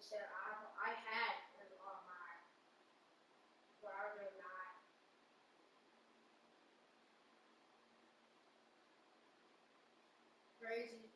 said I had an automatic, but I do not. Crazy.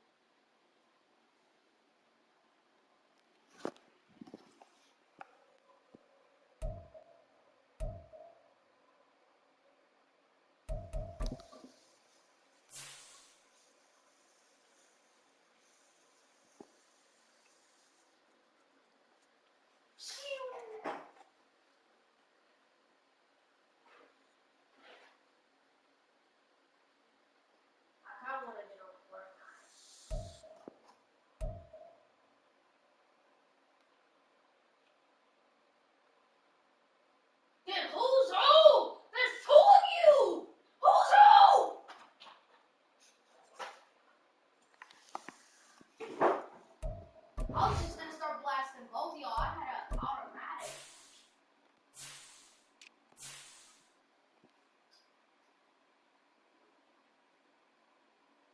I kind of want to get on Fortnite. Dude, who's who? There's two of you! Who's who? I was just gonna start blasting both of y'all. I had an automatic.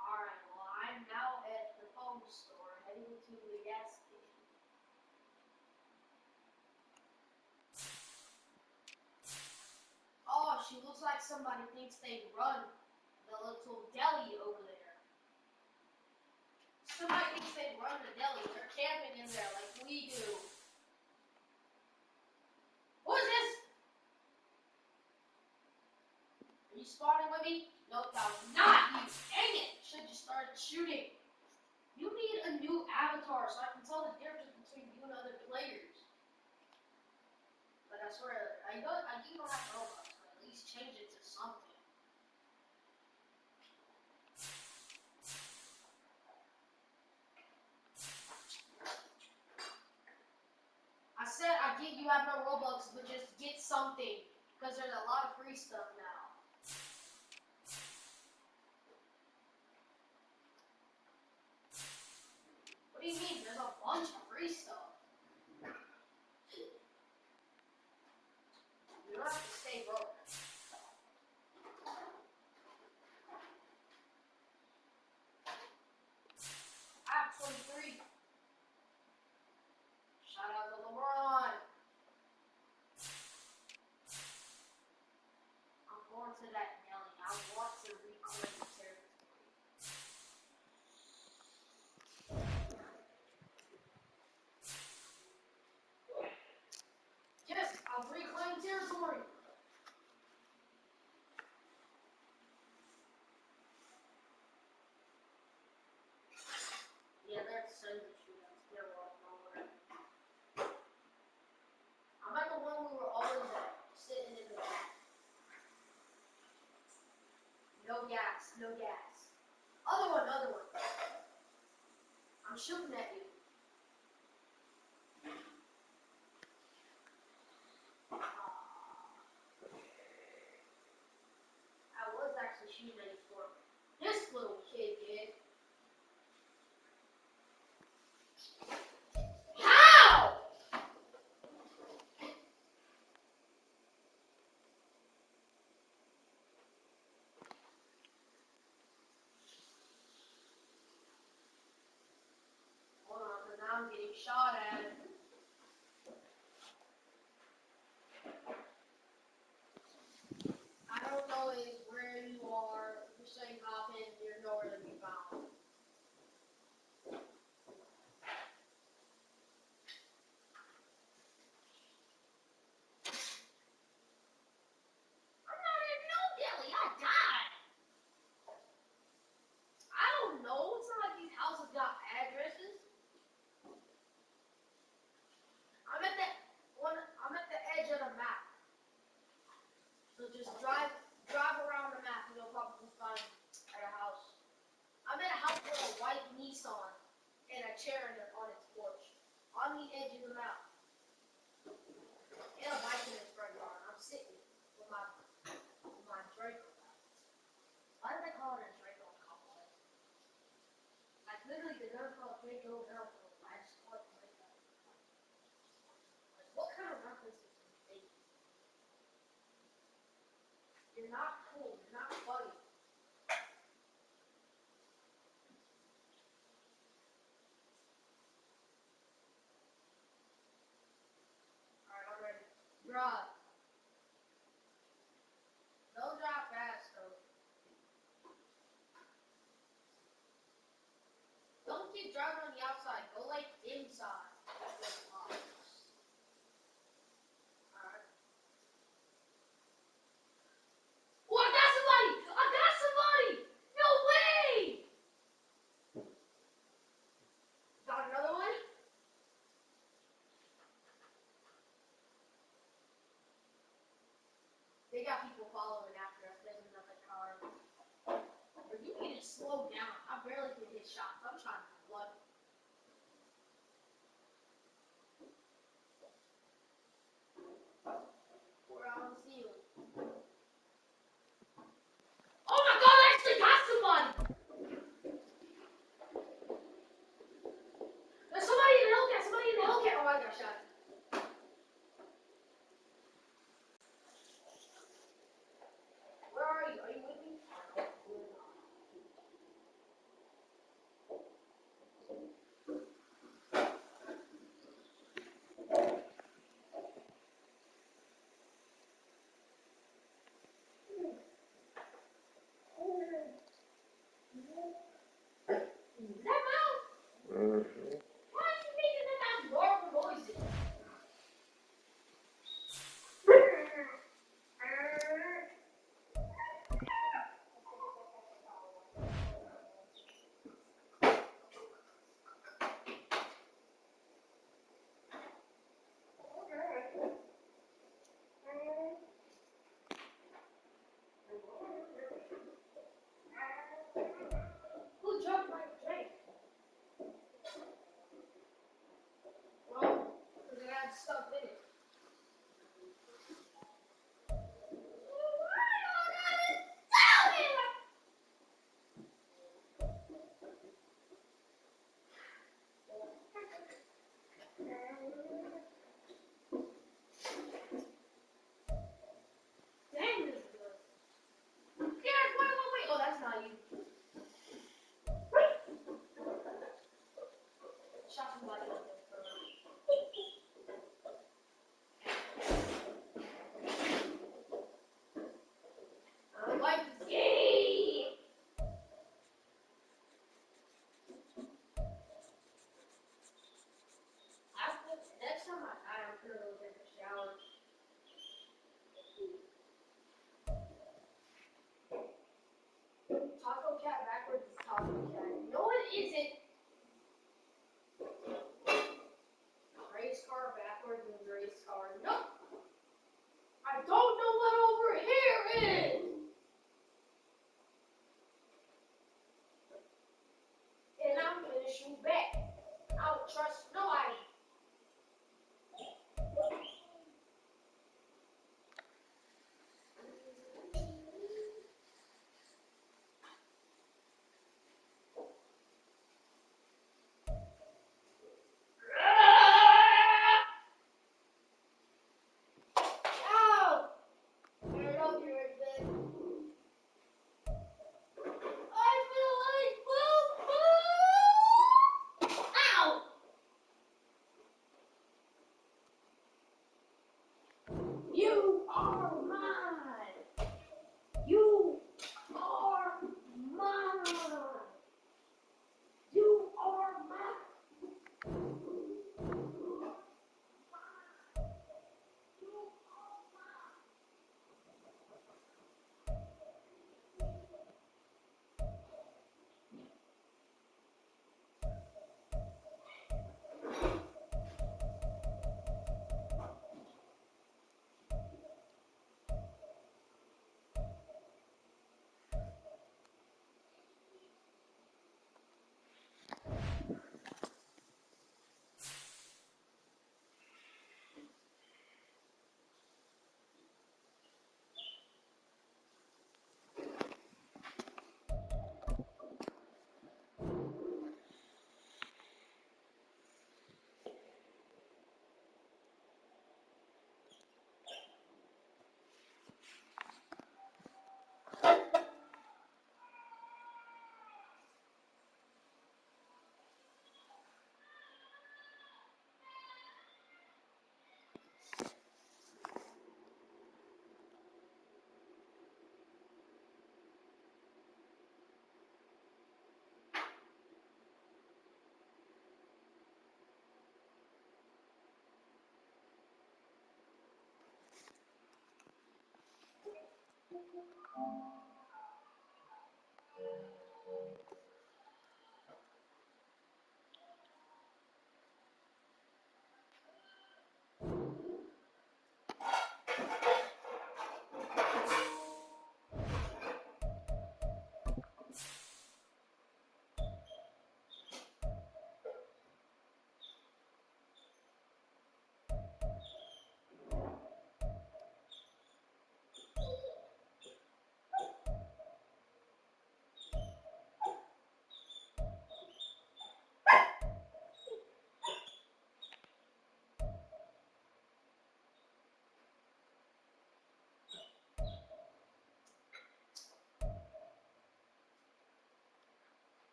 Alright, well, I'm now at the phone store heading to the gas station. Oh, she looks like somebody thinks they run the little deli over there. Somebody thinks they run the deli. They're camping in there like we do. Who is this? Are you spawning with me? Nope, that was not you. Dang it! Should just started shooting. You need a new avatar so I can tell the difference between you and other players. Like I swear, I do not have Robux, but at least change it to something. I said I get you have no Robux, but just get something. Because there's a lot of free stuff now. What do you mean? There's a bunch of free stuff. You don't have to stay broke. I have 23. Shout out to LeBron. I'm going to that deli. I want to reclaim territory. Yes, I'll reclaim territory. Yeah, that's cincy shootouts. They're all nowhere. I'm at the one we were always at, sitting in the back. No gas, no gas. Other one, other one. I'm shooting at you. I was actually shooting at you for this little kid did. How? Hold on, because now I'm getting shot at. I don't know where you are. If you're saying hop in, you're nowhere to be found. I'm not in no deli. I died. I don't know. It's not like these houses got addresses. I'm at the edge of the map. So just drive around the map and you'll probably find at a house. I'm at a house with a white Nissan and a chair on its porch. On the edge of the map. And a bike in its front yard. I'm sitting with my Draco. Why did they call it a Draco cowboy? Like literally the gun called Draco now. I just call it Draco. Like what kind of reference is this thing? You're not cool. You're not funny. drive. Don't drive fast though. Don't keep driving on the outside. Go like inside. Alright. Oh, I got somebody! I got somebody! No way! Got another one? They got people following after us. There's another car. But you need to slow down. I barely can hit shots. I'm trying to blood. We're on the ceiling. Oh my god, I actually got somebody! There's somebody in the Hellcat, somebody in the Hellcat. Oh, I got shot. Where are you? Are you with me?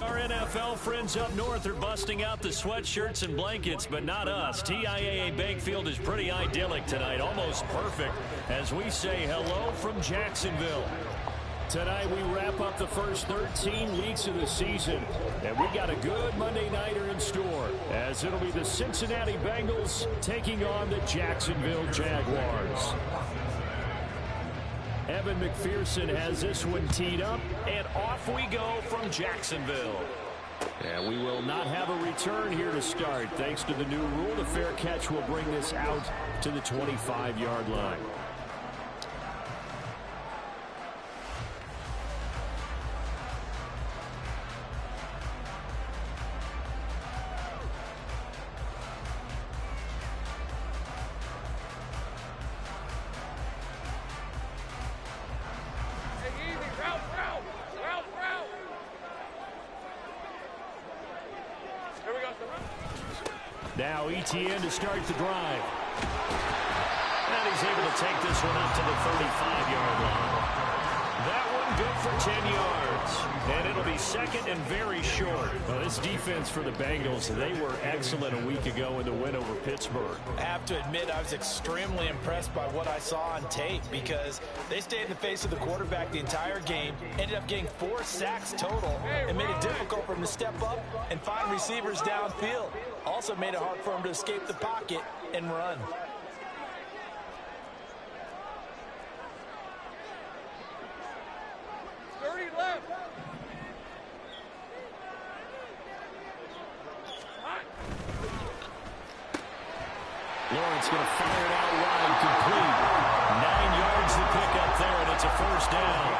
Our NFL friends up north are busting out the sweatshirts and blankets, but not us. TIAA Bank Field is pretty idyllic tonight, almost perfect, as we say hello from Jacksonville. Tonight we wrap up the first 13 weeks of the season, and we got a good Monday nighter in store, as it'll be the Cincinnati Bengals taking on the Jacksonville Jaguars. Evan McPherson has this one teed up, and off we go from Jacksonville. And we will not have a return here to start. Thanks to the new rule, the fair catch will bring this out to the 25-yard line. Now ETN to start the drive. And he's able to take this one up to the 35-yard line. That one good for 10 yards. And it'll be second and very short. Well, this defense for the Bengals, they were excellent a week ago in the win over Pittsburgh. I have to admit, I was extremely impressed by what I saw on tape because they stayed in the face of the quarterback the entire game, ended up getting 4 sacks total, and made it difficult for him to step up and find receivers downfield. Also made it hard for him to escape the pocket and run. Lawrence going to fire it out wide, complete. 9 yards to pick up there, and it's a first down.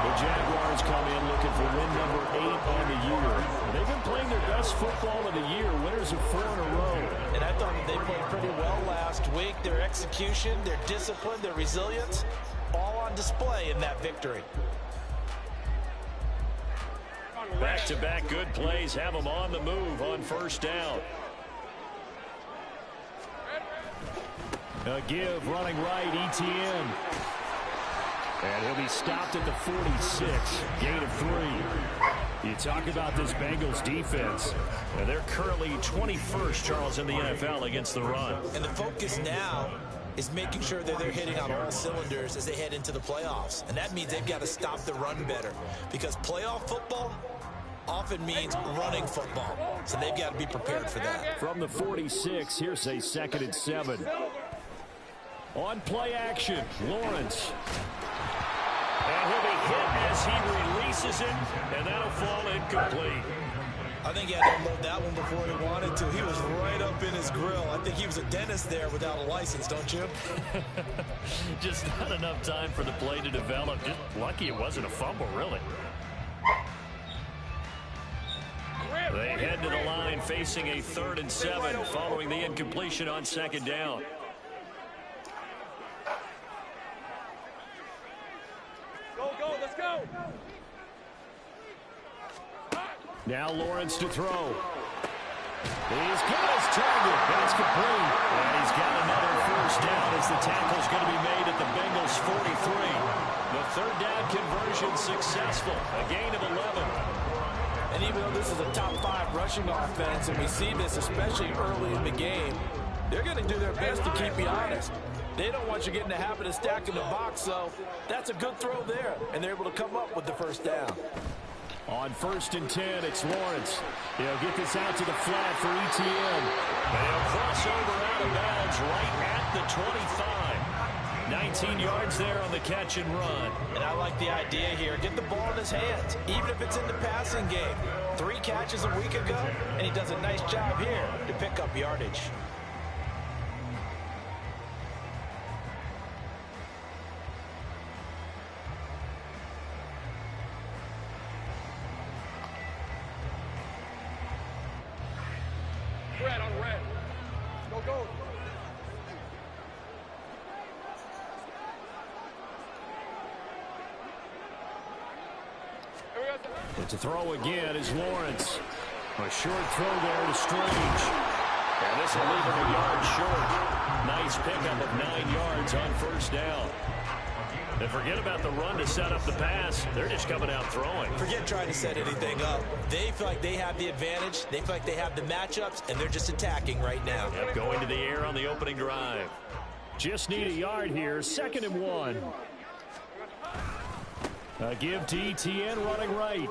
The Jaguars come in looking for win number 8 on the year. They've been playing their best football of the year, winners of 4 in a row. And I thought that they played pretty well last week. Their execution, their discipline, their resilience, all on display in that victory. Back-to-back good plays have them on the move on first down. A give running right, ETN. And he'll be stopped at the 46. Gain of 3. You talk about this Bengals defense. They're currently 21st, Charles, in the NFL against the run. And the focus now is making sure that they're hitting on all cylinders as they head into the playoffs. And that means they've got to stop the run better. Because playoff football often means running football. So they've got to be prepared for that. From the 46, here's a 2nd and 7. On play action, Lawrence. And he'll be hit as he releases it, and that'll fall incomplete. I think he had to unload that one before he wanted to. He was right up in his grill. I think he was a dentist there without a license, don't you? Just not enough time for the play to develop. Just lucky it wasn't a fumble, really. They head to the line facing a 3rd and 7 following the incompletion on 2nd down. Now Lawrence to throw. He's got his target. That's complete. And he's got another first down as the tackle's going to be made at the Bengals 43. The 3rd down conversion successful. A gain of 11. And even though this is a top 5 rushing offense, and we see this especially early in the game, they're going to do their best to keep you honest. They don't want you getting the habit of stacking the box, so that's a good throw there. And they're able to come up with the first down. On 1st and 10, it's Lawrence. He'll get this out to the flat for ETN. And he'll cross over out of bounds right at the 25. 19 yards there on the catch and run. And I like the idea here. Get the ball in his hands, even if it's in the passing game. 3 catches a week ago, and he does a nice job here to pick up yardage. Red on red. Go, go. And to throw again is Lawrence. A short throw there to Strange. And this will leave him a yard short. Nice pickup of 9 yards on 1st down. And forget about the run to set up the pass. They're just coming out throwing. Forget trying to set anything up. They feel like they have the advantage. They feel like they have the matchups, and they're just attacking right now. Yep, going to the air on the opening drive. Just need a yard here. 2nd and 1. A give to ETN running right.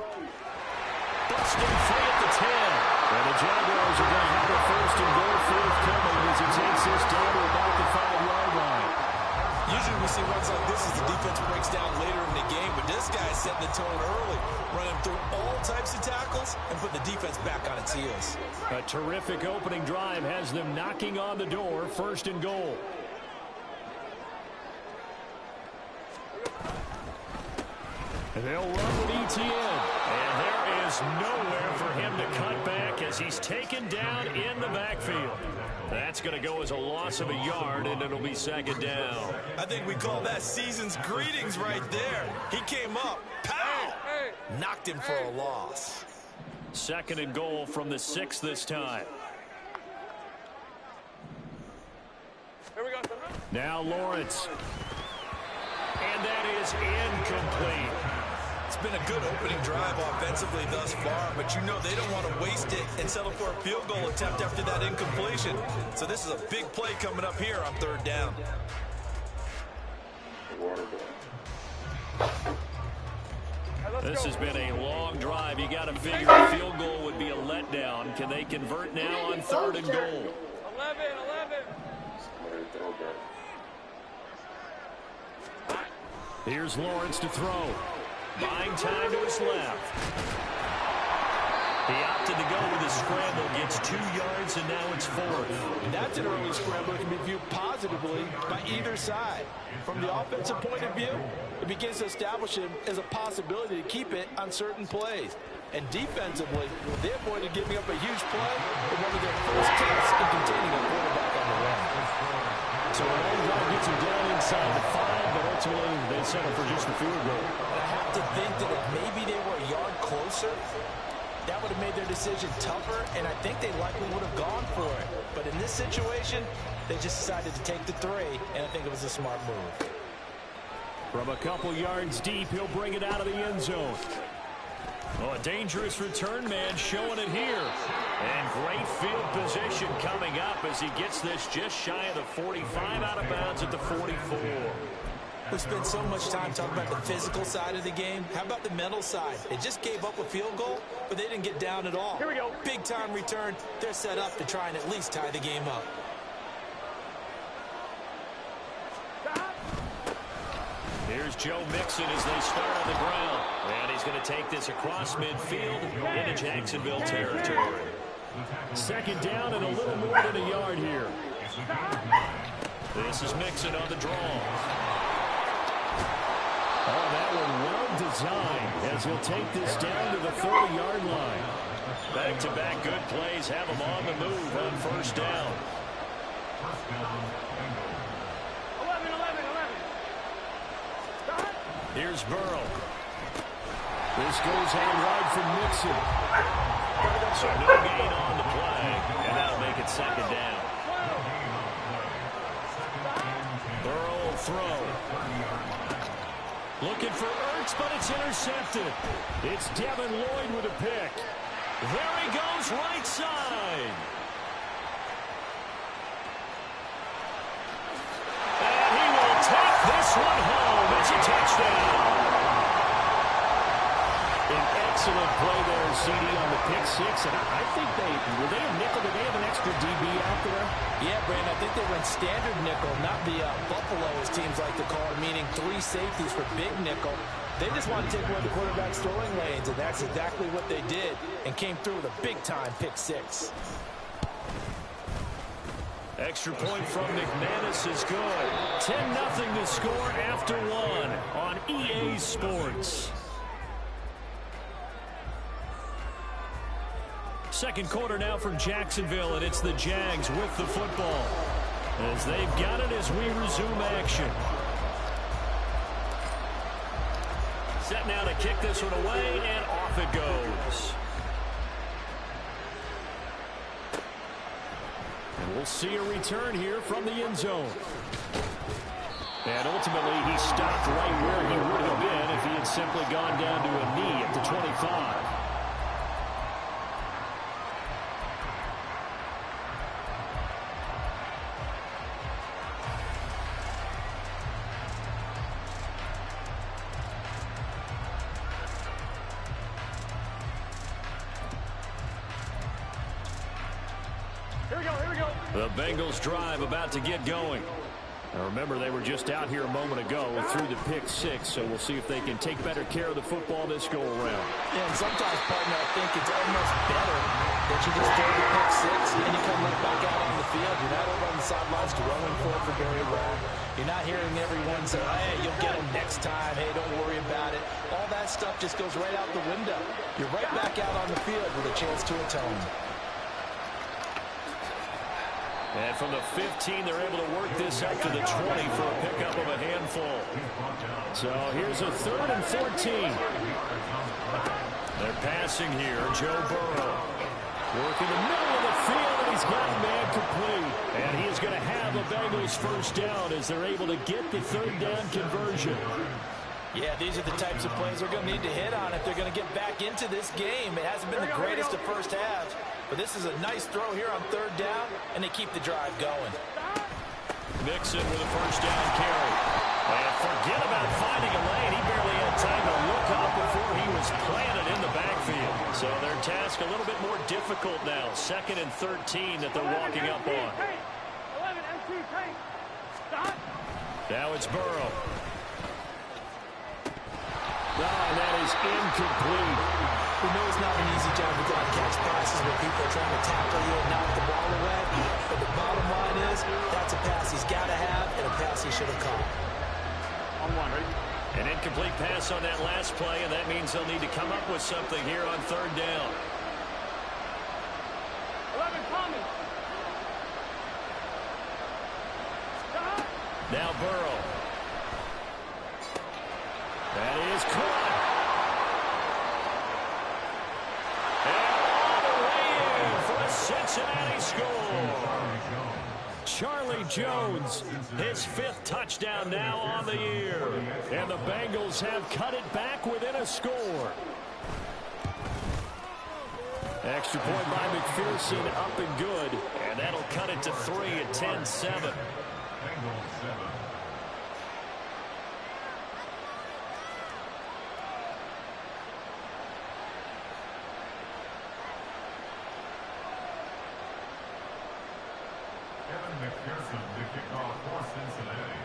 Busting free at the 10. And the Jaguars are going to have a 1st and goal forthcoming as he takes this down to about the 5-yard line. Usually we see runs like this as the defense breaks down later in the game, but this guy's setting the tone early, running through all types of tackles and put the defense back on its heels. A terrific opening drive has them knocking on the door. 1st and goal. They'll run with ETN. And there is nowhere for him to cut back as he's taken down in the backfield. That's going to go as a loss of a yard, and it'll be 2nd down. I think we call that season's greetings right there. He came up, pow! Knocked him for a loss. 2nd and goal from the 6 this time. Here we go. Now Lawrence. And that is incomplete. It's been a good opening drive offensively thus far, but you know they don't want to waste it and settle for a field goal attempt after that incompletion. So this is a big play coming up here on 3rd down. This has been a long drive. You got to figure a field goal would be a letdown. Can they convert now on 3rd and goal? 11. Here's Lawrence to throw. Buying time to his left. He opted to go with a scramble, gets 2 yards, and now it's 4th. And that's an early scramble that can be viewed positively by either side. From the offensive point of view, it begins to establish him as a possibility to keep it on certain plays. And defensively, they avoided giving up a huge play in one of their first attempts in containing a quarterback on the run. So a long drive gets him down inside the 5, but ultimately they settle for just the field goal. And I have to think that if maybe they were a yard closer, that would have made their decision tougher, and I think they likely would have gone for it. But in this situation, they just decided to take the 3, and I think it was a smart move. From a couple yards deep, he'll bring it out of the end zone. Oh, a dangerous return man showing it here. And great field position coming up as he gets this just shy of the 45, out of bounds at the 44. We spent so much time talking about the physical side of the game. How about the mental side? They just gave up a field goal, but they didn't get down at all. Here we go. Big time return. They're set up to try and at least tie the game up. Here's Joe Mixon as they start on the ground. And he's going to take this across midfield into Jacksonville territory. 2nd down and a little more than a yard here. This is Mixon on the draw. Oh, that one well designed as he'll take this down to the 30-yard line. Back-to-back good plays have him on the move on 1st down. 11. Here's Burrow. This goes on right from Mixon. So no gain on the play, and that'll make it 2nd down. Burrow will throw. Looking for Ertz, but it's intercepted. It's Devin Lloyd with a pick. There he goes, right side. And he will take this one home. It's a touchdown. In Excellent play there, CD, on the pick six. And I think were they a nickel? Did they have an extra DB out there? Yeah, Brandon, I think they run standard nickel, not the Buffalo, as teams like to call it, meaning 3 safeties for big nickel. They just want to take one of the quarterback's throwing lanes, and that's exactly what they did, and came through with a big-time pick six. Extra point from McManus is good. 10-0 to score after one on EA Sports. Second quarter now from Jacksonville, and it's the Jags with the football as they've got it as we resume action. Set now to kick this one away, and off it goes. And we'll see a return here from the end zone. And ultimately, he stopped right where he would have been if he had simply gone down to a knee at the 25. The Bengals drive about to get going. Now remember, they were just out here a moment ago through the pick six, so we'll see if they can take better care of the football this go around. Yeah, and sometimes, partner, I think it's almost better that you just throw the pick six and you come right back out on the field. You're not over on the sidelines growing for it for very long. You're not hearing everyone say, hey, you'll get them next time. Hey, don't worry about it. All that stuff just goes right out the window. You're right back out on the field with a chance to atone. And from the 15, they're able to work this up to the 20 for a pickup of a handful. So here's a 3rd and 14. They're passing here. Joe Burrow working the middle of the field, and he's got a man complete. And he is going to have a Bengals first down as they're able to get the 3rd down conversion. Yeah, these are the types of plays they're going to need to hit on if they're going to get back into this game. It hasn't been the greatest of first halves, but this is a nice throw here on 3rd down, and they keep the drive going. Mixon with a first down carry. And forget about finding a lane. He barely had time to look up before he was planted in the backfield. So their task a little bit more difficult now. 2nd and 13 that they're walking up on. 11 and 2, tank. Stop. Now it's Burrow. And that is incomplete. We know it's not an easy job to catch passes where people are trying to tackle you and knock the ball away. But the bottom line is, that's a pass he's got to have and a pass he should have caught. On one, ready? An incomplete pass on that last play, and that means they'll need to come up with something here on 3rd down. 11 coming. Stop. Now Burrow. That is caught. And all the way in for a Cincinnati score. Charlie Jones, his 5th touchdown now on the year. And the Bengals have cut it back within a score. Extra point by McPherson, up and good. And that'll cut it to 3 at 10-7.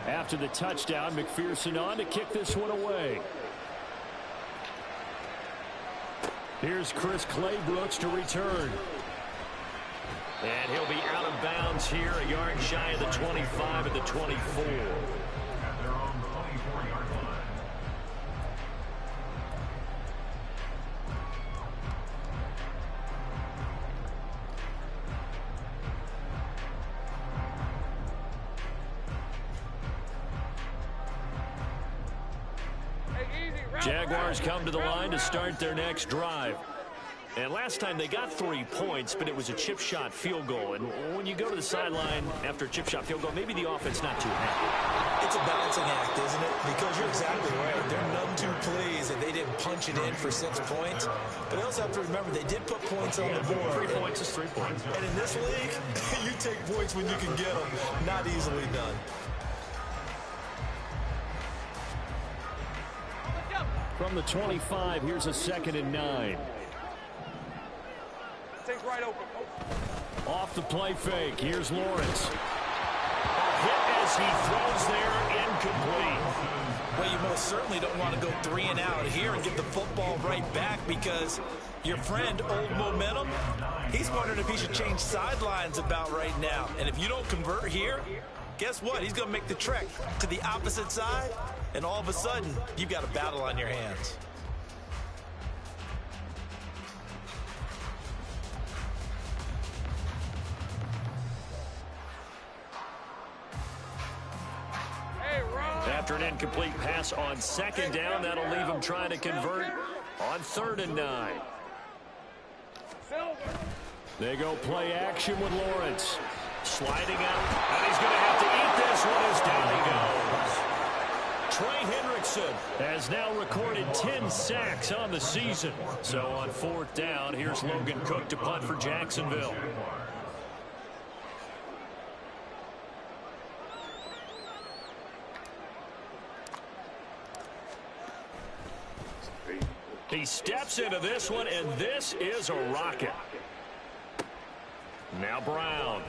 After the touchdown, McPherson on to kick this one away. Here's Chris Claybrooks to return. And he'll be out of bounds here, a yard shy of the 25 at the 24. At their own 24-yard line. Jaguars come to the line to start their next drive. And last time they got 3 points, but it was a chip shot field goal. And when you go to the sideline after a chip shot field goal, maybe the offense not too happy. It's a balancing act, isn't it? Because you're exactly right. They're none too pleased that they didn't punch it in for 6 points. But they also have to remember they did put points on the board. 3 points is 3 points. And in this league, you take points when you can get them. Not easily done. From from the 25. Here's a 2nd and 9. Take right open. Off the play fake. Here's Lawrence. A hit as he throws there, incomplete. Well, you most certainly don't want to go 3 and out here and give the football right back, because your friend, Old Momentum, he's wondering if he should change sidelines about right now. And if you don't convert here, guess what? He's going to make the trek to the opposite side, and all of a sudden, you've got a battle on your hands. After an incomplete pass on 2nd down, that'll leave him trying to convert on 3rd and 9. They go play action with Lawrence. Sliding out, and he's going to have to eat this one as down he goes. Trey Hendrickson has now recorded 10 sacks on the season. So on 4th down, here's Logan Cook to punt for Jacksonville. He steps into this one, and this is a rocket. Now Brown.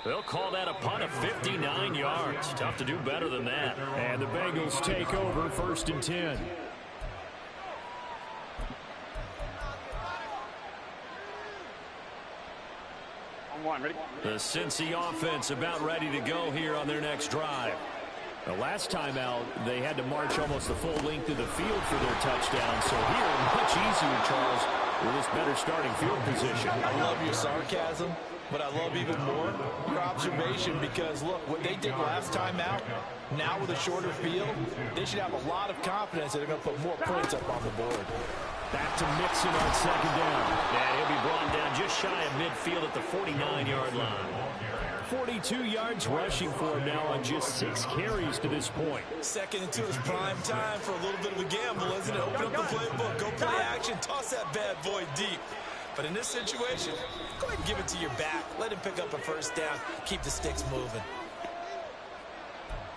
They'll call that a punt of 59 yards. Tough to do better than that. And the Bengals take over 1st and 10. On 1, ready? The Cincy offense about ready to go here on their next drive. The last time out, they had to march almost the full length of the field for their touchdown. So here, much easier, Charles, with this better starting field position. I love your sarcasm, but I love even more your observation, because, look, what they did last time out, now with a shorter field, they should have a lot of confidence that they're going to put more points up on the board. Back to Mixon on 2nd down. And he'll be brought down just shy of midfield at the 49-yard line. 42 yards rushing for him now on just 6 carries to this point. 2nd and 2 is prime time for a little bit of a gamble, isn't it? Open up the playbook, go play action, toss that bad boy deep. But in this situation, go ahead and give it to your back. Let him pick up a 1st down. Keep the sticks moving.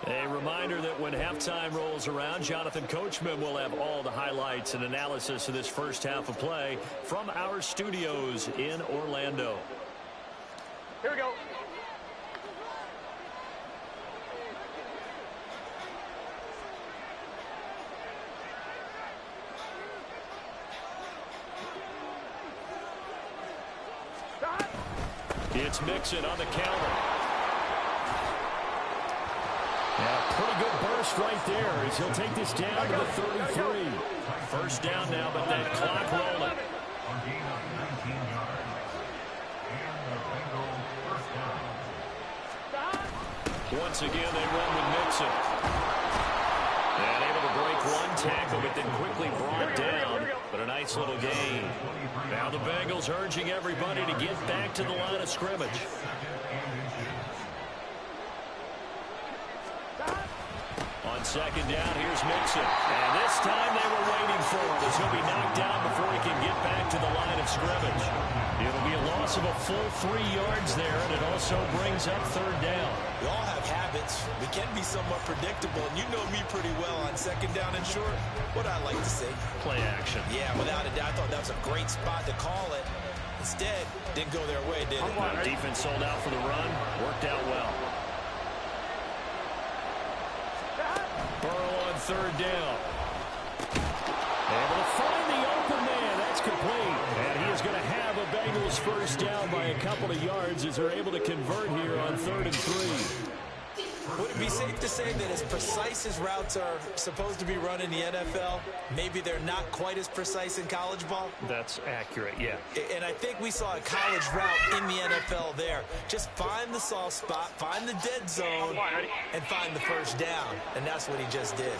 A reminder that when halftime rolls around, Jonathan Coachman will have all the highlights and analysis of this first half of play from our studios in Orlando. Here we go. It's Mixon on the counter. Yeah, pretty good burst right there as he'll take this down to the 33. 1st down now, but that clock rolling. Once again, they run with Mixon. And able to break one tackle, but then quickly brought down. But a nice little gain. Now the Bengals urging everybody to get back to the line of scrimmage. On 2nd down, here's Mixon. And this time they were waiting for him as he'll be knocked down before he can get back to the line of scrimmage. It'll be a loss of a full 3 yards there, and it also brings up 3rd down. We all have habits. We can be somewhat predictable, and you know me pretty well on 2nd down and short. What I like to say? Play action. Yeah, without a doubt. I thought that was a great spot to call it. Instead, didn't go their way, did it? Defense sold out for the run. Worked out well. Burrow on 3rd down. Able to find the open man. That's complete. And he is going to have a Bengals 1st down by a couple of yards as they're able to convert here on 3rd and 3. Would it be safe to say that as precise as routes are supposed to be run in the NFL, maybe they're not quite as precise in college ball? That's accurate, yeah. And I think we saw a college route in the NFL there. Just find the soft spot, find the dead zone, and find the 1st down. And that's what he just did.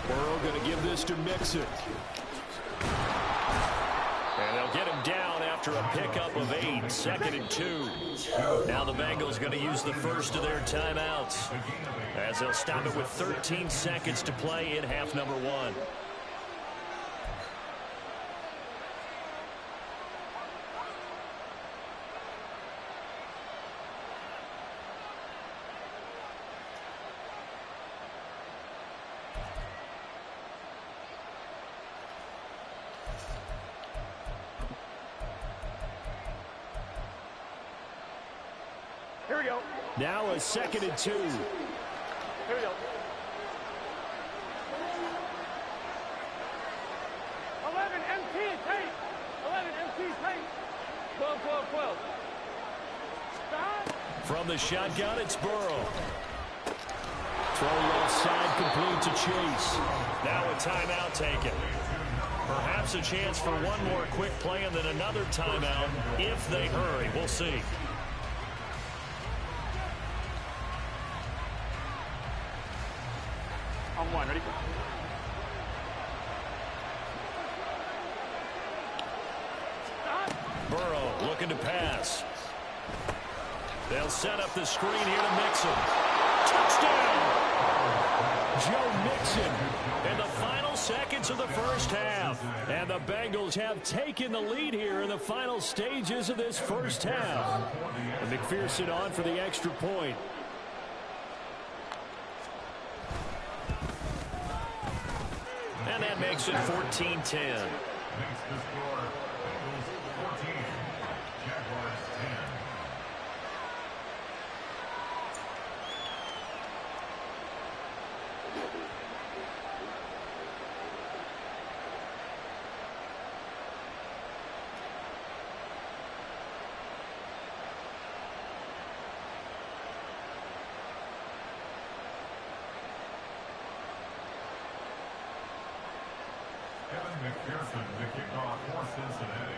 Burrow going to give this to Mixon. And they'll get him down after a pickup of 8, 2nd and 2. Now the Bengals going to use the first of their timeouts as they'll stop it with 13 seconds to play in half number 1. Here we go. Now a 2nd and 2. Here we go. 11 MT tape. 11 MT tape. 12, 12, 12. Stop. From the shotgun, it's Burrow. Throw left side, complete to Chase. Now a timeout taken. Perhaps a chance for one more quick play and then another timeout if they hurry. We'll see. On one, ready? Burrow looking to pass. They'll set up the screen here to Mixon. Touchdown! Joe Mixon in the final seconds of the first half. And the Bengals have taken the lead here in the final stages of this first half. And McPherson on for the extra point. And that makes it 14-10. McPherson, the kickoff for Cincinnati.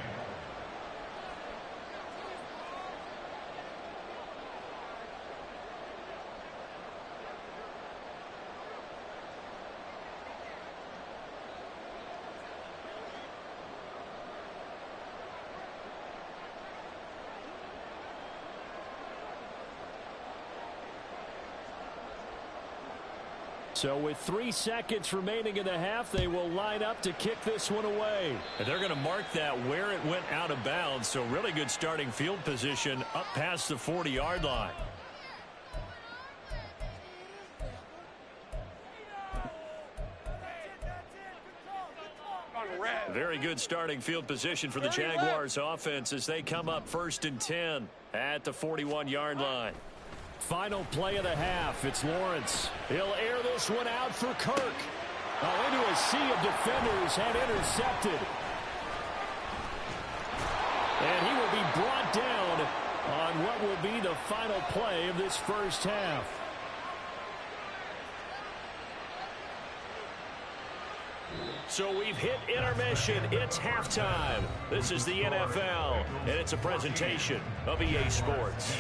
So with 3 seconds remaining in the half, they will line up to kick this one away. And they're going to mark that where it went out of bounds. So really good starting field position up past the 40-yard line. Very good starting field position for the Jaguars offense as they come up 1st and 10 at the 41-yard line. Final play of the half. It's Lawrence. He'll air this one out for Kirk. Into a sea of defenders and intercepted. And he will be brought down on what will be the final play of this first half. So we've hit intermission. It's halftime. This is the NFL, and it's a presentation of EA Sports.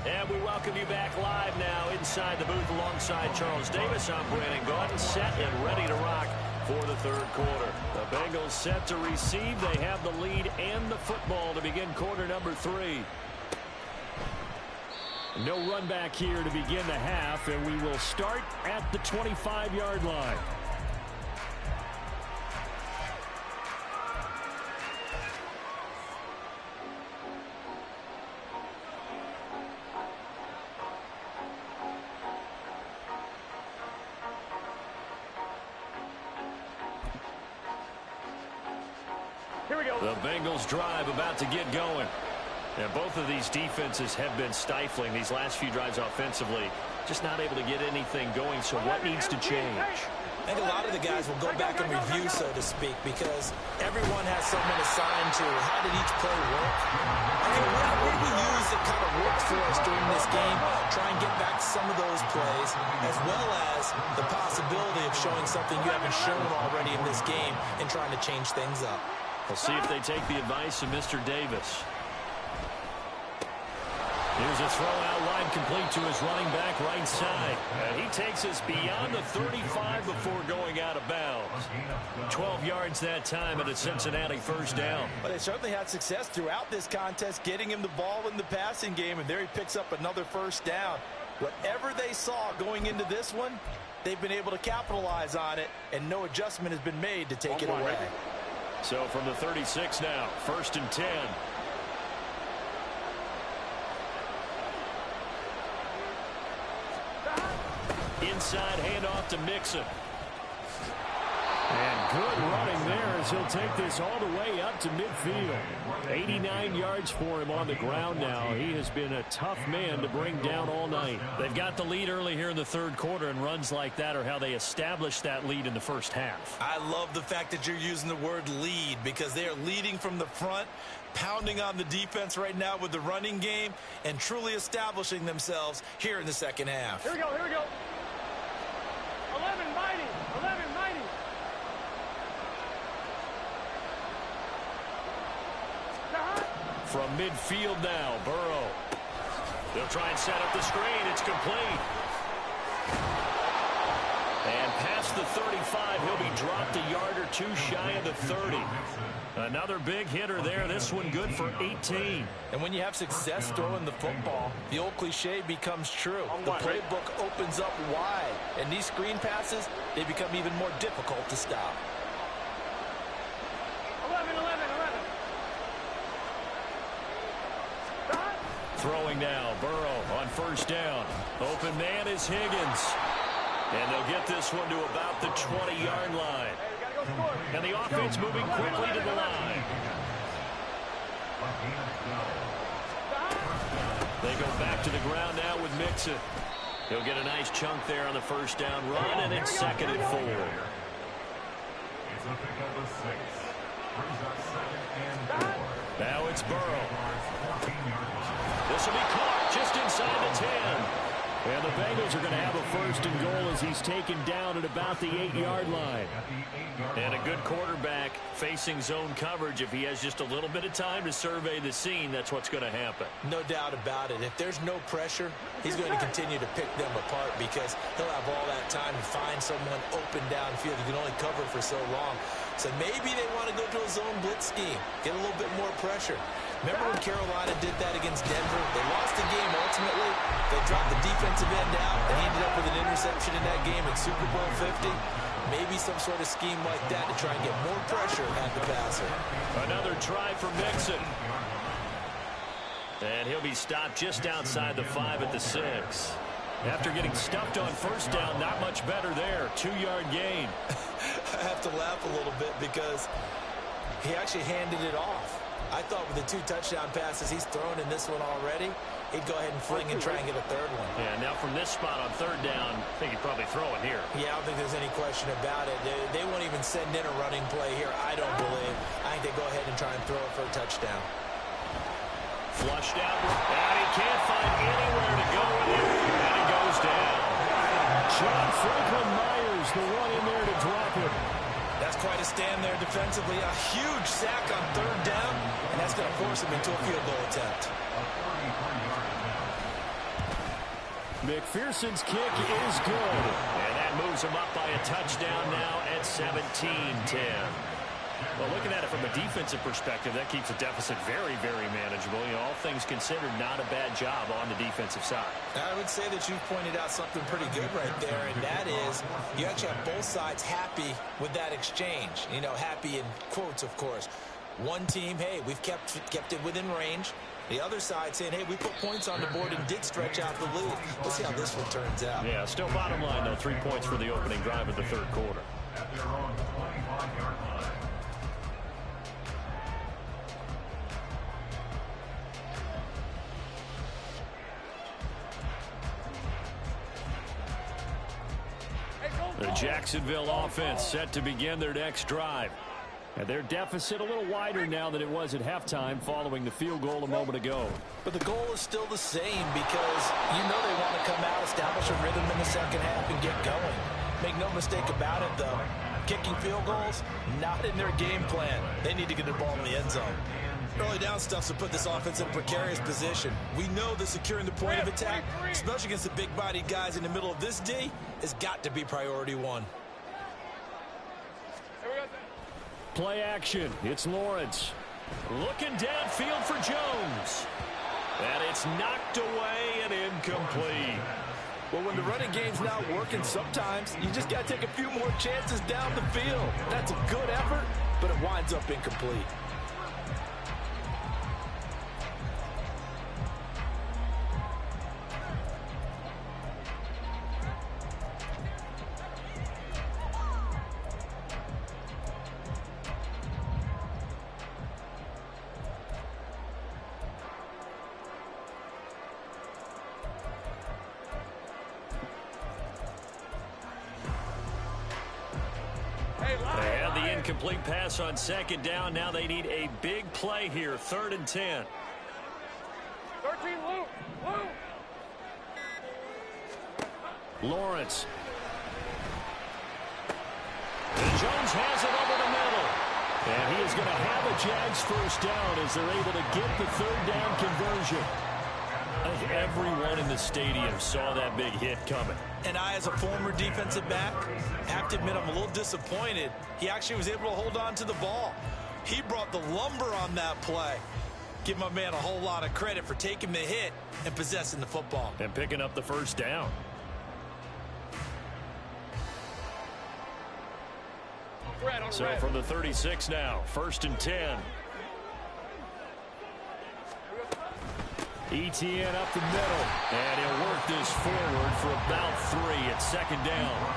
And we welcome you back live now inside the booth alongside Charles Davis. I'm Brandon Gaudin, set and ready to rock for the third quarter. The Bengals set to receive. They have the lead and the football to begin quarter number 3. No run back here to begin the half, and we will start at the 25-yard line. The Bengals drive about to get going. And both of these defenses have been stifling these last few drives offensively. Just not able to get anything going, so what needs to change? I think a lot of the guys will go back and review, so to speak, because everyone has someone assigned to how did each play work. I think what did we use that kind of worked for us during this game? Try and get back some of those plays, as well as the possibility of showing something you haven't shown already in this game and trying to change things up. We'll see if they take the advice of Mr. Davis. Here's a throw out wide, complete to his running back right side. And he takes us beyond the 35 before going out of bounds. 12 yards that time at a Cincinnati first down. Well, they certainly had success throughout this contest getting him the ball in the passing game, and there he picks up another first down. Whatever they saw going into this one, they've been able to capitalize on it, and no adjustment has been made to take it away. So from the 36 now, 1st and 10. inside, handoff to Mixon. And good running there as he'll take this all the way up to midfield. 89 yards for him on the ground now. He has been a tough man to bring down all night. They've got the lead early here in the third quarter, and runs like that are how they established that lead in the first half. I love the fact that you're using the word lead because they are leading from the front, pounding on the defense right now with the running game, and truly establishing themselves here in the second half. Here we go, here we go. 11 mighty, 11 mighty. From midfield now, Burrow. They'll try and set up the screen. It's complete. And past the 35, he'll be dropped a yard or two shy of the 30. Another big hitter there. This one good for 18. And when you have success throwing the football, the old cliche becomes true. The playbook opens up wide. And these screen passes, they become even more difficult to stop. 11, 11, 11. Throwing now, Burrow on first down. Open man is Higgins. And they'll get this one to about the 20-yard line. And the offense moving quickly to the line. They go back to the ground now with Mixon. He'll get a nice chunk there on the first down run, and it's 2nd and 4. It's a pickup of 6. Brings up 2nd and 4. Now it's Burrow. 14 yards. This will be caught just inside the 10. And the Bengals are going to have a 1st and goal as he's taken down at about the 8-yard line. And a good quarterback facing zone coverage. If he has just a little bit of time to survey the scene, that's what's going to happen. No doubt about it. If there's no pressure, he's going to continue to pick them apart because he'll have all that time to find someone open downfield. You can only cover for so long. So maybe they want to go to a zone blitz scheme, get a little bit more pressure. Remember when Carolina did that against Denver? They lost the game ultimately. They dropped the defensive end out and ended up with an interception in that game in Super Bowl 50. Maybe some sort of scheme like that to try and get more pressure at the passer. Another try for Mixon. And he'll be stopped just outside the 5 at the 6. After getting stuffed on first down, not much better there. 2-yard gain. I have to laugh a little bit because he actually handed it off. I thought with the 2 touchdown passes he's thrown in this one already, he'd go ahead and fling and try and get a 3rd one. Yeah, now from this spot on 3rd down, I think he'd probably throw it here. Yeah, I don't think there's any question about it. They won't even send in a running play here, I don't believe. I think they go ahead and try and throw it for a touchdown. Flushed out, and he can't find anywhere to go with it, and it goes down. John Franklin Myers, the one in there to drop it. That's quite a stand there defensively. A huge sack on 3rd down, and that's going to force him into a field goal attempt. McPherson's kick is good. And that moves him up by a touchdown now at 17-10. Well, looking at it from a defensive perspective, that keeps the deficit very, very manageable. You know, all things considered, not a bad job on the defensive side. I would say that you pointed out something pretty good right there, and that is you actually have both sides happy with that exchange. You know, happy in quotes, of course. One team, hey, we've kept it within range. The other side saying, hey, we put points on the board and did stretch out the lead. Let's see how this one turns out. Yeah, still bottom line, though, 3 points for the opening drive of the 3rd quarter. At their own 25-yard line. The Jacksonville offense set to begin their next drive. And their deficit a little wider now than it was at halftime following the field goal a moment ago. But the goal is still the same because you know they want to come out, establish a rhythm in the second half, and get going. Make no mistake about it, though. Kicking field goals, not in their game plan. They need to get the ball in the end zone. Early down stuff to put this offense in a precarious position. We know that securing the point of attack, especially against the big-bodied guys in the middle of this D, has got to be priority 1. Play action. It's Lawrence. Looking downfield for Jones. And it's knocked away and incomplete. Well, when the running game's not working, sometimes you just got to take a few more chances down the field. That's a good effort, but it winds up incomplete. had the incomplete pass on second down. Now they need a big play here, 3rd and 10. 13, Luke. Lawrence. And Jones has it over the middle. And he is going to have a Jags first down as they're able to get the 3rd down conversion. I think everyone in the stadium saw that big hit coming. And I, as a former defensive back, have to admit I'm a little disappointed. He actually was able to hold on to the ball. He brought the lumber on that play. Give my man a whole lot of credit for taking the hit and possessing the football. And picking up the first down. So from the 36 now, 1st and 10. ETN up the middle, and he'll work this forward for about 3 at 2nd down.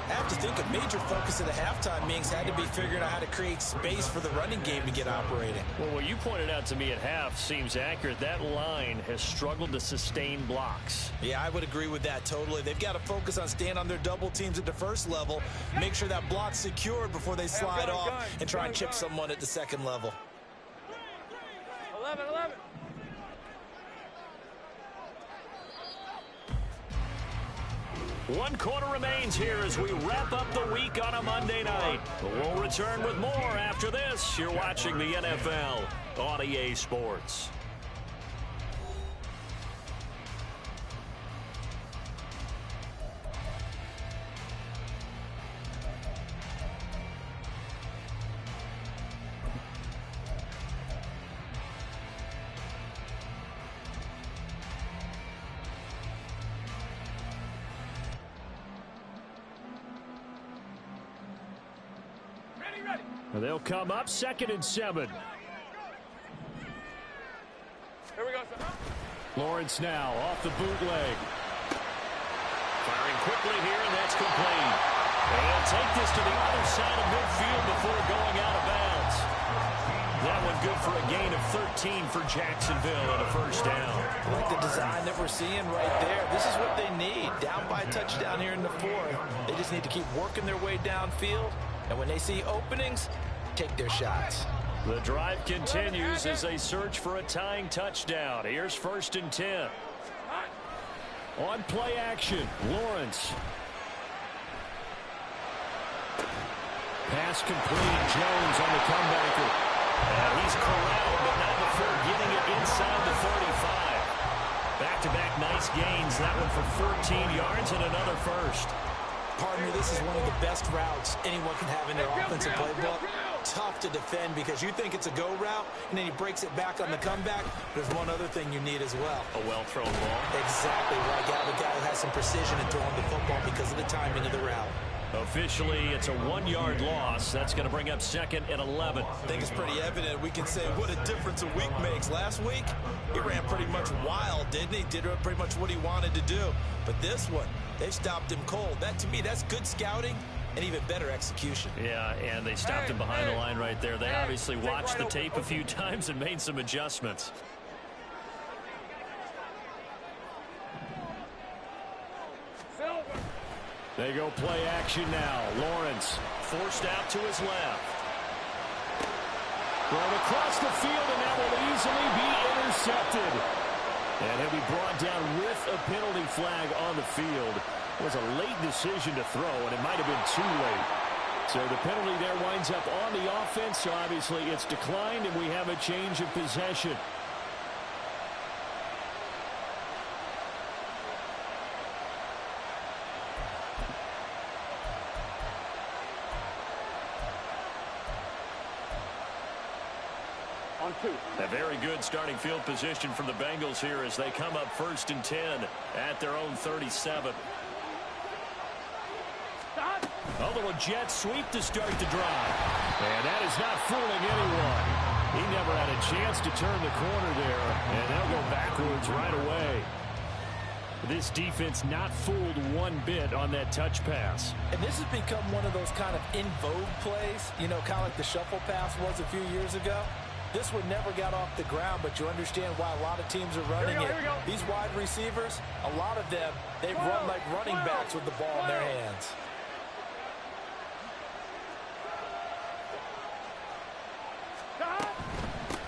I have to think a major focus of the halftime meetings had to be figuring out how to create space for the running game to get operating. Well, what you pointed out to me at half seems accurate. That line has struggled to sustain blocks. Yeah, I would agree with that totally. They've got to focus on staying on their double teams at the first level, make sure that block's secured before they slide off and try and chip someone at the second level. 11. 1 quarter remains here as we wrap up the week on a Monday night. We'll return with more after this. You're watching the NFL on EA Sports. They'll come up 2nd and 7. Here we go, sir. Lawrence now off the bootleg. Firing quickly here, and that's complete. They'll take this to the other side of midfield before going out of bounds. That one good for a gain of 13 for Jacksonville and a first down. I like the design that we're seeing right there. This is what they need. Down by a touchdown here in the 4th. They just need to keep working their way downfield. And when they see openings, take their shots. The drive continues as they search for a tying touchdown. Here's 1st and 10. On play action, Lawrence. Pass complete. Jones on the comebacker. And he's corralled, but not before getting it inside the 35. Back-to-back nice gains. That one for 14 yards and another first. Pardon me, this is one of the best routes anyone can have in their offensive playbook. Tough to defend because you think it's a go route, and then he breaks it back on the comeback. There's one other thing you need as well. A well-thrown ball. Exactly right. Got the guy who has some precision in throwing the football because of the timing of the route. Officially, it's a 1-yard loss. That's going to bring up 2nd and 11. I think it's pretty evident. We can say what a difference a week makes. Last week, he ran pretty much wild, didn't he? Did pretty much what he wanted to do. But this one, they stopped him cold. That, to me, that's good scouting and even better execution. Yeah, and they stopped him behind the line right there. They obviously watched the tape a few times and made some adjustments. They go play action now. Lawrence forced out to his left. Thrown across the field, and that will easily be intercepted. And he'll be brought down with a penalty flag on the field. It was a late decision to throw, and it might have been too late. So the penalty there winds up on the offense, so obviously it's declined, and we have a change of possession. On 2. A very good starting field position for the Bengals here as they come up 1st and 10 at their own 37. A little jet sweep to start the drive. And that is not fooling anyone. He never had a chance to turn the corner there, and they'll go backwards right away. This defense not fooled one bit on that touch pass. And this has become one of those kind of in vogue plays, you know, kind of like the shuffle pass was a few years ago. This one never got off the ground, but you understand why a lot of teams are running it. These wide receivers, a lot of them, they run like running backs with the ball in their hands.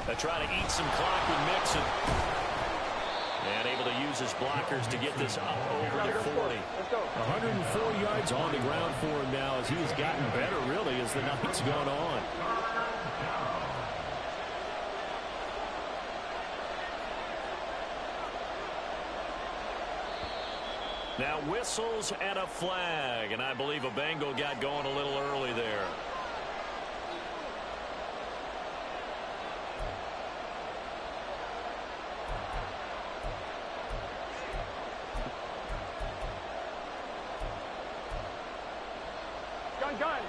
They try to eat some clock with Mixon. And able to use his blockers to get this up over the 40. 104 yards on the ground for him now as he has gotten better, really, as the night's gone on. Now whistles and a flag, and I believe a Bengal got going a little early there.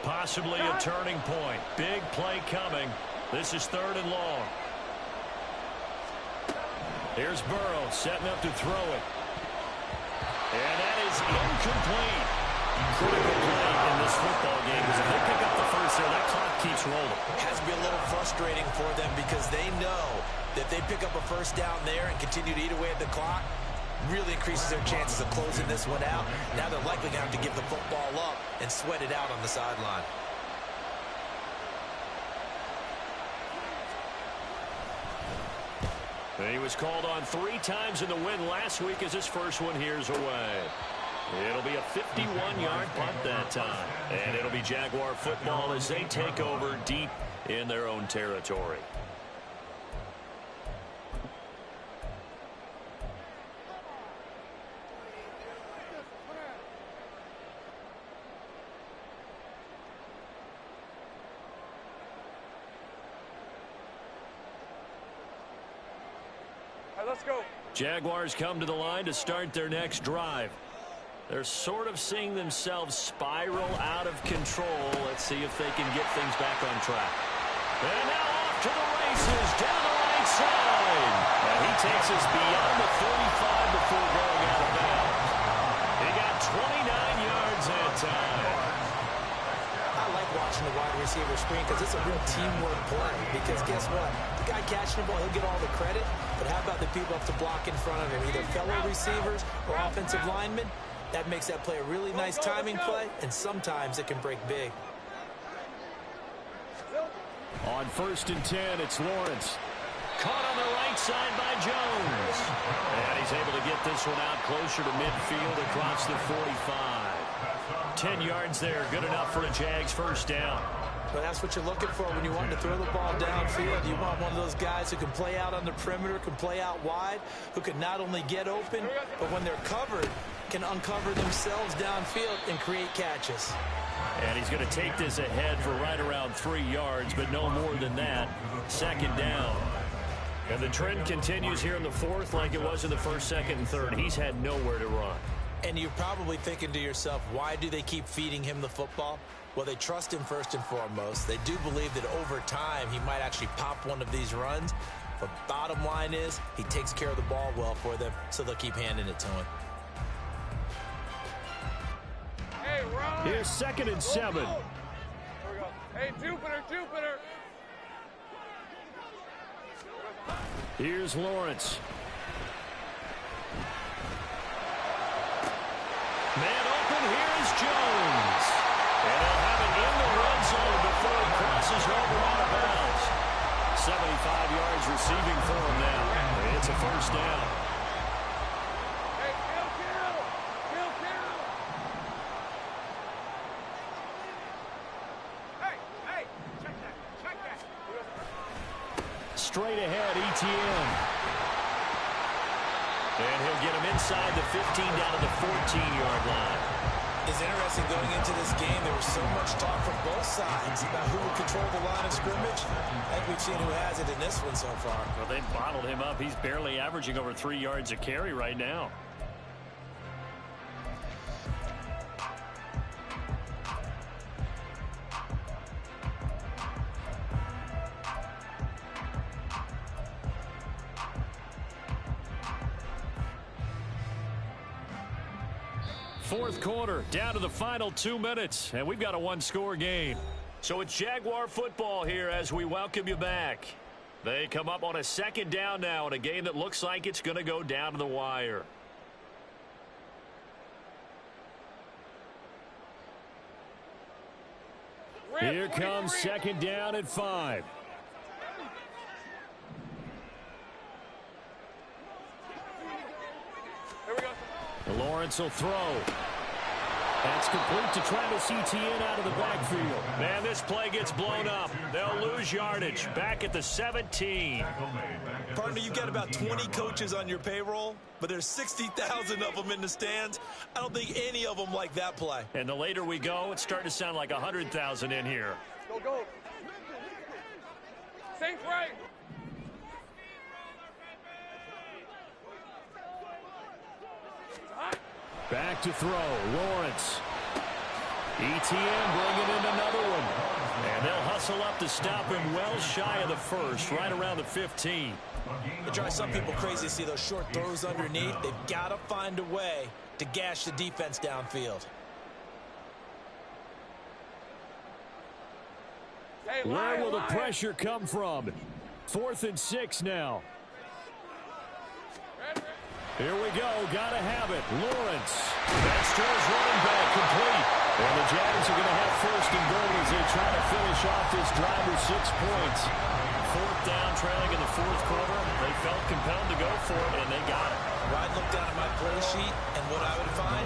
Possibly a turning point. Big play coming. This is 3rd and long. Here's Burrow setting up to throw it. And that is incomplete. Critical play in this football game because if they pick up the first there, that clock keeps rolling. It has to be a little frustrating for them because they know that if they pick up a first down there and continue to eat away at the clock, really increases their chances of closing this one out. Now they're likely going to have to give the football up and sweat it out on the sideline. He was called on 3 times in the win last week as his first one here's away. It'll be a 51-yard punt that time. And it'll be Jaguar football as they take over deep in their own territory. Let's go. Jaguars come to the line to start their next drive. They're sort of seeing themselves spiral out of control. Let's see if they can get things back on track. And now off to the races down the right side. And he takes us beyond the 35 before going out of bounds. He got 29 yards that time. I like watching the wide receiver screen because it's a real teamwork play. Because guess what? The guy catching the ball, he'll get all the credit. But how about the people up to block in front of him? Either fellow receivers or offensive linemen. That makes that play a really nice timing play, and sometimes it can break big. On 1st and 10, it's Lawrence. Caught on the right side by Jones. And he's able to get this one out closer to midfield across the 45. 10 yards there, good enough for a Jags first down. But that's what you're looking for when you want to throw the ball downfield. You want one of those guys who can play out on the perimeter, can play out wide, who can not only get open, but when they're covered, can uncover themselves downfield and create catches. And he's going to take this ahead for right around 3 yards, but no more than that. 2nd down. And the trend continues here in the 4th like it was in the 1st, 2nd, and 3rd. He's had nowhere to run. And you're probably thinking to yourself, why do they keep feeding him the football? Well, they trust him first and foremost. They do believe that over time he might actually pop one of these runs. But bottom line is he takes care of the ball well for them, so they'll keep handing it to him. Hey, Ron. Here's 2nd and 7. Here we go. Hey, Jupiter. Here's Lawrence. Man open, here is Jones. And he'll have it in the red zone before he crosses over out of bounds. 75 yards receiving for him now. It's a first down. Hey, kill. Hey, check that. Straight ahead, ETN. And he'll get him inside the 15 down to the 14-yard line. It's interesting going into this game. There was so much talk from both sides about who would control the line of scrimmage. I think we've seen who has it in this one so far. Well, they've bottled him up. He's barely averaging over 3 yards a carry right now. Fourth quarter, down to the final 2 minutes, and we've got a one-score game. So it's Jaguar football here as we welcome you back. They come up on a 2nd down now in a game that looks like it's going to go down to the wire. Here comes 2nd down at 5. Lawrence will throw. That's complete to Travis Etienne out of the backfield. Man, this play gets blown up. They'll lose yardage. Back at the 17. Partner, you've got about 20 coaches on your payroll, but there's 60,000 of them in the stands. I don't think any of them like that play. And the later we go, it's starting to sound like 100,000 in here. Go, go. Sink right. Back to throw. Lawrence. Etienne bringing in another one. And they'll hustle up to stop him well shy of the first, right around the 15. It drives some people crazy to see those short throws underneath. They've got to find a way to gash the defense downfield. Hey, Where will the pressure come from? 4th and 6 now. Here we go. Got to have it. Lawrence. That's to his running back, complete. And the Jags are going to have 1st and goal as they try to finish off this drive with 6 points. 4th down, trailing in the 4th quarter. They felt compelled to go for it, and they got it. I'd look down at my play sheet, and what I would find,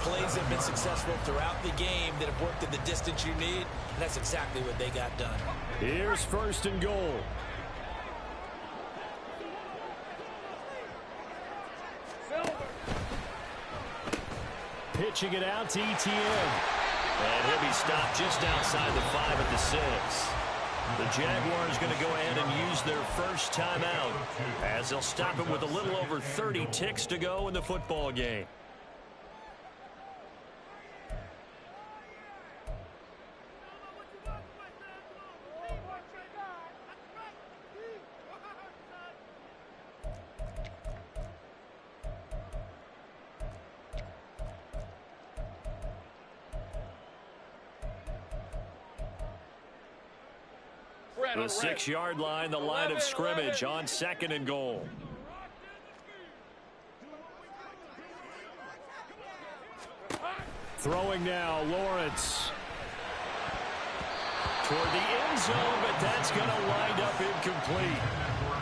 plays have been successful throughout the game that have worked at the distance you need, and that's exactly what they got done. Here's 1st and goal. Pitching it out to Etienne. And he'll be stopped just outside the 5 at the 6. The Jaguars going to go ahead and use their first timeout as they'll stop him with a little over 30 ticks to go in the football game. The 6-yard line, the line of scrimmage on 2nd and goal. Throwing now, Lawrence. Toward the end zone, but that's going to wind up incomplete.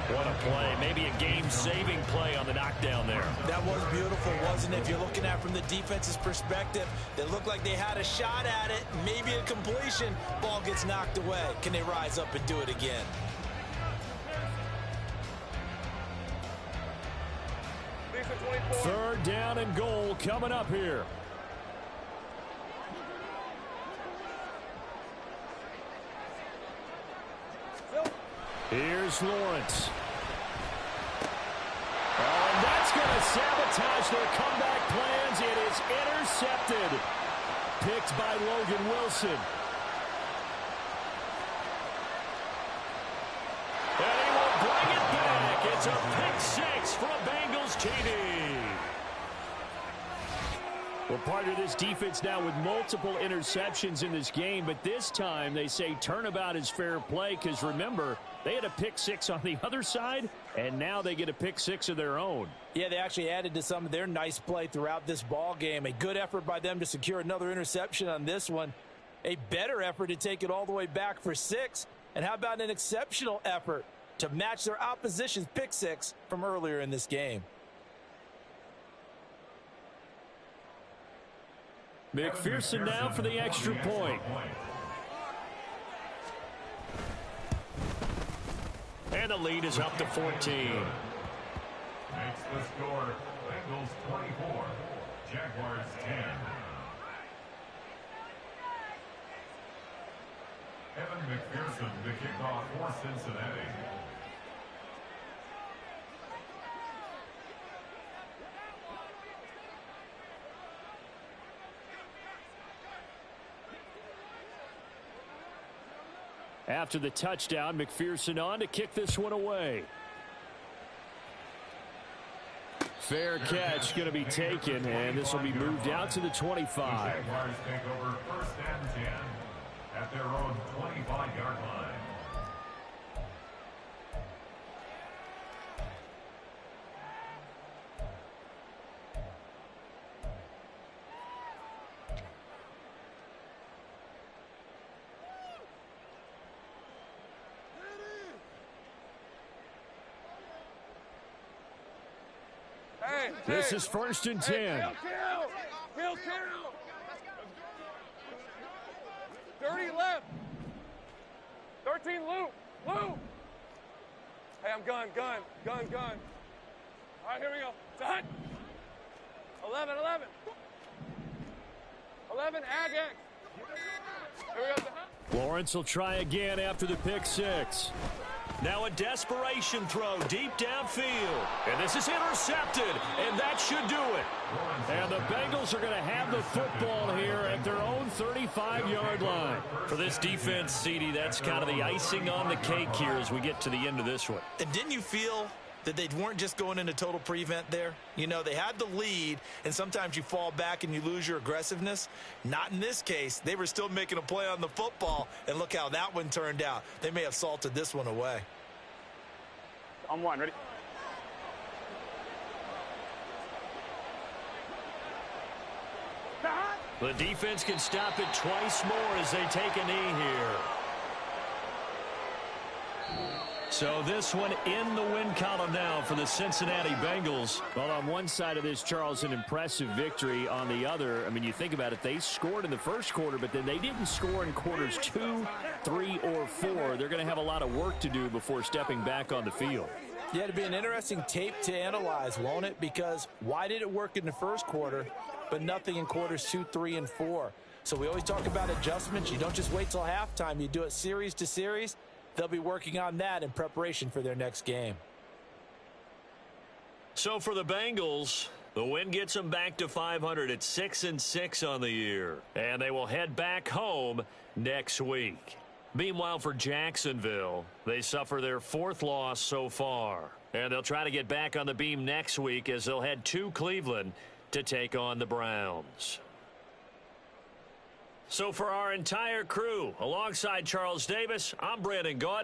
What a play. Maybe a game-saving play on the knockdown there. That was beautiful, wasn't it? If you're looking at it from the defense's perspective, they looked like they had a shot at it, maybe a completion. Ball gets knocked away. Can they rise up and do it again? Third down and goal coming up here. Here's Lawrence. Oh, and that's going to sabotage their comeback plans. It is intercepted. Picked by Logan Wilson. And he will bring it back. It's a pick 6 for a Bengals TD. Well, part of this defense now with multiple interceptions in this game, but this time they say turnabout is fair play because, remember, they had a pick 6 on the other side, and now they get a pick 6 of their own. Yeah, they actually added to some of their nice play throughout this ball game. A good effort by them to secure another interception on this one. A better effort to take it all the way back for 6. And how about an exceptional effort to match their opposition's pick 6 from earlier in this game? McPherson now for the extra point. And the lead is up to 14. Makes the score Bengals 24, Jaguars 10. Evan McPherson to kick off for Cincinnati. After the touchdown, McPherson on to kick this one away. Fair catch going to be taken, and this will be moved out to the 25. Jaguars take over 1st and 10 at their own 25-yard line. This is 1st and 10. 14, Lou. Lou. Hey, I'm gun. All right, here we go. Done. 11. 11, ag X. Here we go. Lawrence will try again after the pick six. Now a desperation throw deep downfield. And this is intercepted, and that should do it. And the Bengals are going to have the football here at their own 35-yard line. For this defense, CD, that's kind of the icing on the cake here as we get to the end of this one. And didn't you feel that they weren't just going into total prevent there? You know, they had the lead, and sometimes you fall back and you lose your aggressiveness. Not in this case. They were still making a play on the football, and look how that one turned out. They may have salted this one away. On one, ready? The defense can stop it twice more as they take a knee here. So this one in the win column now for the Cincinnati Bengals. Well, on one side of this, Charles, an impressive victory. On the other, I mean, you think about it, they scored in the first quarter, but then they didn't score in quarters 2, 3, or 4. They're going to have a lot of work to do before stepping back on the field. Yeah, it'll be an interesting tape to analyze, won't it? Because why did it work in the first quarter, but nothing in quarters 2, 3, and 4? So we always talk about adjustments. You don't just wait till halftime. You do it series to series. They'll be working on that in preparation for their next game. So for the Bengals, the win gets them back to 500 at 6-6 on the year. And they will head back home next week. Meanwhile, for Jacksonville, they suffer their 4th loss so far. And they'll try to get back on the beam next week as they'll head to Cleveland to take on the Browns. So for our entire crew, alongside Charles Davis, I'm Brandon Gaudin.